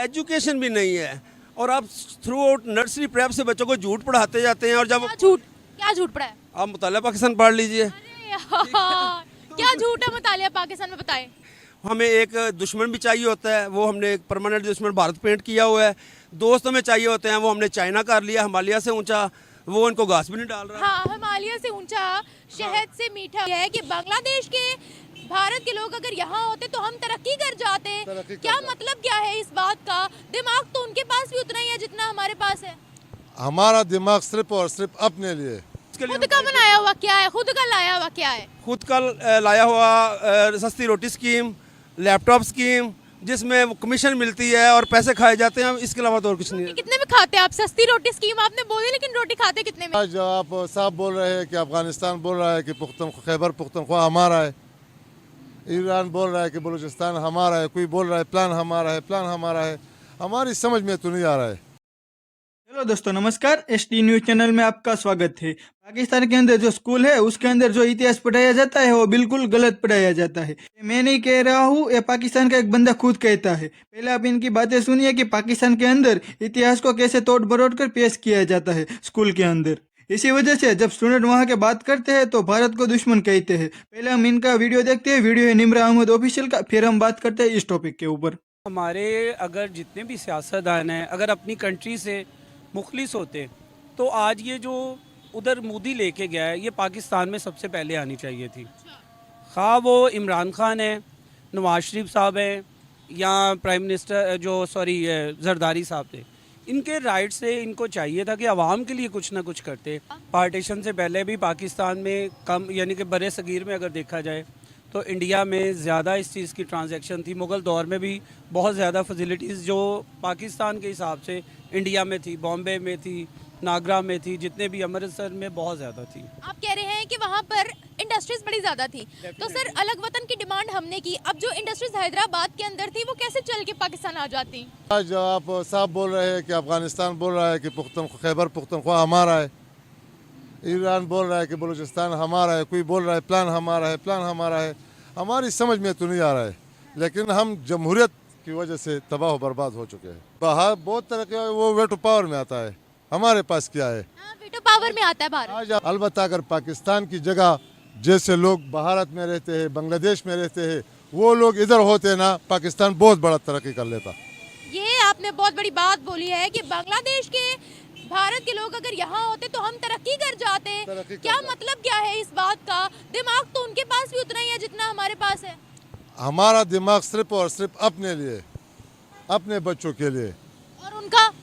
Education भी नहीं है और आप थ्रू आउट नर्सरी प्रेप से बच्चों को झूठ पढ़ाते जाते हैं और जब क्या झूठ पड़ा है? आप मुतालिया पाकिस्तान पढ़ लीजिए। अरे यार, क्या झूठ है मुतालिया पाकिस्तान में, बताएं। हमें एक दुश्मन भी चाहिए होता है, वो हमने एक परमानेंट दुश्मन भारत पेंट किया हुआ है। दोस्त हमें चाहिए होते हैं, वो हमने चाइना कर लिया, हिमालय से ऊंचा, वो उनको घास भी नहीं डाल रहा। हाँ, हिमालय से ऊंचा, शहद से मीठा है कि बांग्लादेश के भारत के लोग अगर यहाँ होते तो हम तरक्की कर जाते। क्या मतलब क्या है इस बात का? दिमाग तो उनके पास भी उतना ही है जितना हमारे पास है। हमारा दिमाग सिर्फ और सिर्फ अपने लिए। खुद का बनाया हुआ क्या है? खुद का लाया हुआ क्या है? खुद का लाया हुआ सस्ती रोटी स्कीम, लैपटॉप स्कीम, जिसमें कमीशन मिलती है और पैसे खाए जाते हैं, इसके अलावा तो और कुछ नहीं है। कितने में खाते हैं आप? सस्ती रोटी स्कीम आपने बोली, लेकिन रोटी खाते कितने में? आज आप साहब बोल रहे हैं कि अफगानिस्तान बोल रहा है कि खैबर पुख्तनख्वा हमारा है, ईरान बोल रहा है कि बलूचिस्तान हमारा है, कोई बोल रहा है प्लान हमारा है, प्लान हमारा है। हमारी समझ में तो नहीं आ रहा है। हेलो दोस्तों, नमस्कार। एसटी न्यूज चैनल में आपका स्वागत है। पाकिस्तान के अंदर जो स्कूल है उसके अंदर जो इतिहास पढ़ाया जाता है वो बिल्कुल गलत पढ़ाया जाता है। मैं नहीं कह रहा हूँ, ये पाकिस्तान का एक बंदा खुद कहता है। पहले आप इनकी बातें सुनिए कि पाकिस्तान के अंदर इतिहास को कैसे तोड़ मरोड़ कर पेश किया जाता है स्कूल के अंदर। इसी वजह से जब स्टूडेंट वहाँ के बात करते हैं तो भारत को दुश्मन कहते हैं। पहले हम इनका वीडियो देखते हैं। वीडियो है निमरा अहमद ऑफिशियल का, फिर हम बात करते हैं इस टॉपिक के ऊपर। हमारे अगर जितने भी सियासतदान हैं अगर अपनी कंट्री से मुखलिस होते तो आज ये जो उधर मोदी लेके गया है ये पाकिस्तान में सबसे पहले आनी चाहिए थी। खा वो इमरान खान है, नवाज शरीफ साहब हैं या प्राइम मिनिस्टर जरदारी साहब थे, इनके राइट से इनको चाहिए था कि आवाम के लिए कुछ ना कुछ करते। पार्टीशन से पहले भी पाकिस्तान में कम यानी कि बड़े सगीर में अगर देखा जाए तो इंडिया में ज़्यादा इस चीज़ की ट्रांजैक्शन थी। मुग़ल दौर में भी बहुत ज़्यादा फैसिलिटीज़ जो पाकिस्तान के हिसाब से इंडिया में थी, बॉम्बे में थी, नागरा में थी, जितने भी अमृतसर में बहुत ज़्यादा थी। आप कह रहे हैं कि वहाँ पर इंडस्ट्रीज बड़ी ज़्यादा थी, तो सर अलग वतन की डिमांड हमने की। अब जो इंडस्ट्रीज हैदराबाद के अंदर थी वो कैसे चल के पाकिस्तान आ जाती? आज आप साहब बोल रहे हैं कि अफगानिस्तान बोल रहा है कि खैबर पुख्तनख्वा हमारा है, ईरान बोल रहा है कि बलूचिस्तान हमारा है, कोई बोल रहा है प्लान हमारा है, प्लान हमारा है। हमारी समझ में तो नहीं आ रहा है, लेकिन हम जमहूरियत की वजह से तबाह बर्बाद हो चुके हैं। बाहर बहुत तरह के वो वेटो पावर में आता है, हमारे पास क्या है? वीटो पावर में आता है भारत। आज अलबत्ता अगर पाकिस्तान की जगह जैसे लोग भारत में रहते हैं, बांग्लादेश में रहते हैं, वो लोग इधर होते ना, पाकिस्तान बहुत बड़ा तरक्की कर लेता। ये आपने बहुत बड़ी बात बोली है कि बांग्लादेश के भारत के लोग अगर यहाँ होते तो हम तरक्की कर जाते। क्या मतलब क्या है इस बात का? दिमाग तो उनके पास भी उतना ही है जितना हमारे पास है। हमारा दिमाग सिर्फ और सिर्फ अपने लिए, अपने बच्चों के लिए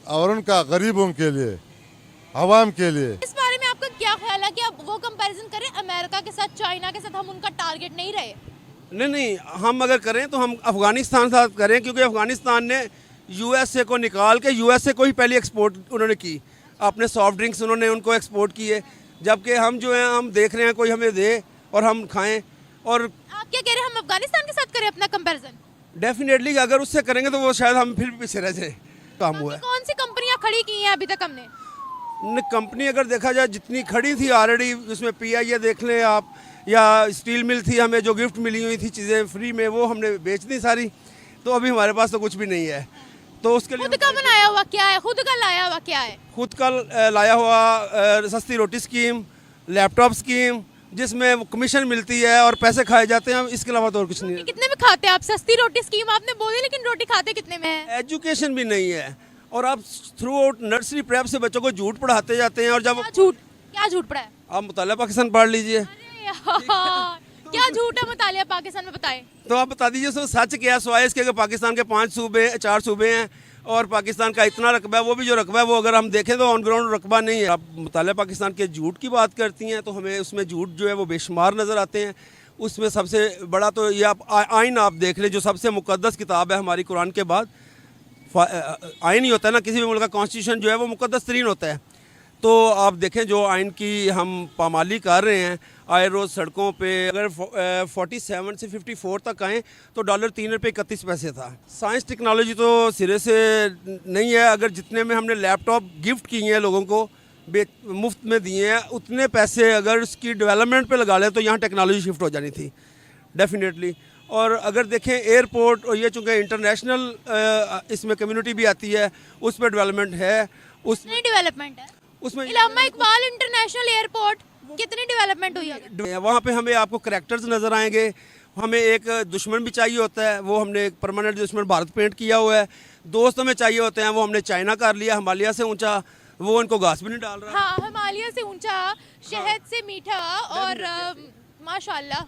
और उनका गरीबों के लिए, आवाम के लिए। इस बारे में आपका क्या ख्याल है कि अब वो कंपैरिजन करें अमेरिका के साथ, चाइना के साथ? हम उनका टारगेट नहीं रहे। नहीं, हम अगर करें तो हम अफगानिस्तान के साथ करें, क्योंकि अफगानिस्तान ने यूएसए को निकाल के यूएसए को ही पहली एक्सपोर्ट उन्होंने की। अपने सॉफ्ट ड्रिंक्स उन्होंने उनको एक्सपोर्ट किए, जबकि हम जो हैं हम देख रहे हैं कोई हमें दे और हम खाएं। और आप क्या कह रहे हैं, हम अफगानिस्तान के साथ करें अपना कंपैरिजन? डेफिनेटली अगर उससे करेंगे तो वो शायद हम फिर पीछे रह जाए। काम हुआ है। कौन सी कंपनियां खड़ी की हैं अभी तक हमने? कंपनी अगर देखा जाए जितनी खड़ी थी ऑलरेडी, उसमें पीआईए देख लें आप, या स्टील मिल थी, हमें जो गिफ्ट मिली हुई थी चीज़ें फ्री में, वो हमने बेच दी सारी। तो अभी हमारे पास तो कुछ भी नहीं है। तो उसके लिए खुद का बनाया हुआ क्या है? खुद का लाया हुआ क्या है? खुद का लाया हुआ सस्ती रोटी स्कीम, लैपटॉप स्कीम, जिसमें कमीशन मिलती है और पैसे खाए जाते हैं, इसके अलावा तो और कुछ नहीं है। कितने में खाते हैं आप? सस्ती रोटी स्कीम आपने बोली, लेकिन रोटी खाते कितने में है? एजुकेशन भी नहीं है और आप थ्रू आउट नर्सरी प्रेप से बच्चों को झूठ पढ़ाते जाते हैं और जब क्या झूठ पड़ा है? आप मुतालिया पाकिस्तान पढ़ लीजिए। अरे यार, क्या झूठ है मुतालिया पाकिस्तान में, बताएं। तो आप बता दीजिए उसमें सच क्या है, सिवाय इसके कि पाकिस्तान के 4 सूबे हैं और पाकिस्तान का इतना रकबा है, वो भी जो रकबा है वो अगर हम देखें तो ऑन ग्राउंड रकबा नहीं है। आप मुतालिया पाकिस्तान के झूठ की बात करती हैं तो हमें उसमें झूठ जो है वो बेशुमार नज़र आते हैं। उसमें सबसे बड़ा तो ये आप आइन आप देख लें, जो सबसे मुकद्दस किताब है हमारी कुरान के बाद। आइन ही होता है ना, किसी भी मुल्क का कॉन्स्टिट्यूशन जो है वो मुकद्दस तरीन होता है। तो आप देखें जो आइन की हम पामाली कर रहे हैं, आए रोज़ सड़कों पे अगर 47 से 54 तक आएँ तो $3.31 था। साइंस टेक्नोलॉजी तो सिरे से नहीं है। अगर जितने में हमने लैपटॉप गिफ्ट किए हैं लोगों को, मुफ्त में दिए हैं, उतने पैसे अगर उसकी डेवलपमेंट पे लगा लें तो यहाँ टेक्नोलॉजी शिफ्ट हो जानी थी डेफिनेटली। और अगर देखें एयरपोर्ट और ये चूँकि इंटरनेशनल इसमें कम्युनिटी भी आती है, उस पर डेवलपमेंट है। उस कितनी डेवलपमेंट है उसमें इलामा इकबाल इंटरनेशनल एयरपोर्ट, कितनी डेवलपमेंट हुई है? वहाँ पे हमें आपको करैक्टर्स नज़र आएंगे। हमें एक दुश्मन भी चाहिए होता है, वो हमने एक परमानेंट दुश्मन भारत पेंट किया हुआ है। दोस्त हमें चाहिए होते हैं, वो हमने चाइना कर लिया, हिमालय से ऊंचा, वो उनको घास भी नहीं डाल रहा। हाँ, हिमालय से ऊंचा, शहद से मीठा और माशाल्लाह।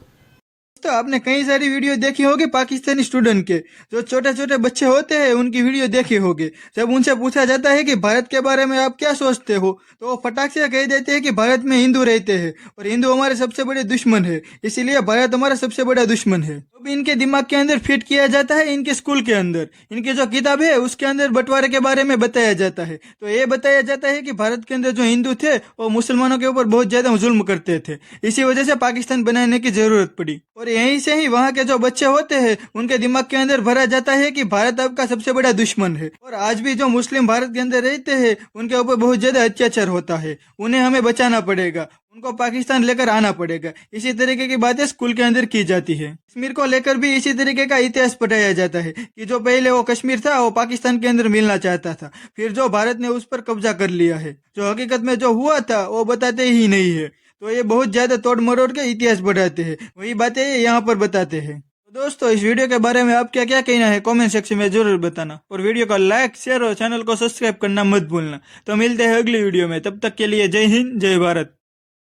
तो आपने कई सारी वीडियो देखी होगी पाकिस्तानी स्टूडेंट के, जो छोटे छोटे बच्चे होते हैं उनकी वीडियो देखी होगी। जब उनसे पूछा जाता है कि भारत के बारे में आप क्या सोचते हो, तो वो फटाक से कह देते हैं कि भारत में हिंदू रहते हैं और हिंदू हमारे सबसे बड़े दुश्मन है, इसीलिए भारत हमारा सबसे बड़ा दुश्मन है। तो भी इनके दिमाग के अंदर फिट किया जाता है, इनके स्कूल के अंदर, इनकी जो किताब है उसके अंदर बंटवारे के बारे में बताया जाता है। तो ये बताया जाता है कि भारत के अंदर जो हिंदू थे वो मुसलमानों के ऊपर बहुत ज्यादा जुल्म करते थे, इसी वजह से पाकिस्तान बनाने की जरूरत पड़ी। और यहीं से ही वहाँ के जो बच्चे होते हैं उनके दिमाग के अंदर भरा जाता है कि भारत आपका सबसे बड़ा दुश्मन है। और आज भी जो मुस्लिम भारत के अंदर रहते हैं उनके ऊपर बहुत ज्यादा अत्याचार होता है, उन्हें हमें बचाना पड़ेगा, उनको पाकिस्तान लेकर आना पड़ेगा। इसी तरीके की बातें स्कूल के अंदर की जाती है। कश्मीर को लेकर भी इसी तरीके का इतिहास पढ़ाया जाता है कि जो पहले वो कश्मीर था वो पाकिस्तान के अंदर मिलना चाहता था, फिर जो भारत ने उस पर कब्जा कर लिया है। जो हकीकत में जो हुआ था वो बताते ही नहीं है। तो ये बहुत ज्यादा तोड़ मरोड़ के इतिहास बढ़ाते हैं, वही बातें यहाँ पर बताते हैं। तो दोस्तों, इस वीडियो के बारे में आप क्या क्या कहना है कमेंट सेक्शन में जरूर बताना, और वीडियो को लाइक, शेयर और चैनल को सब्सक्राइब करना मत भूलना। तो मिलते हैं अगली वीडियो में, तब तक के लिए जय हिंद, जय भारत।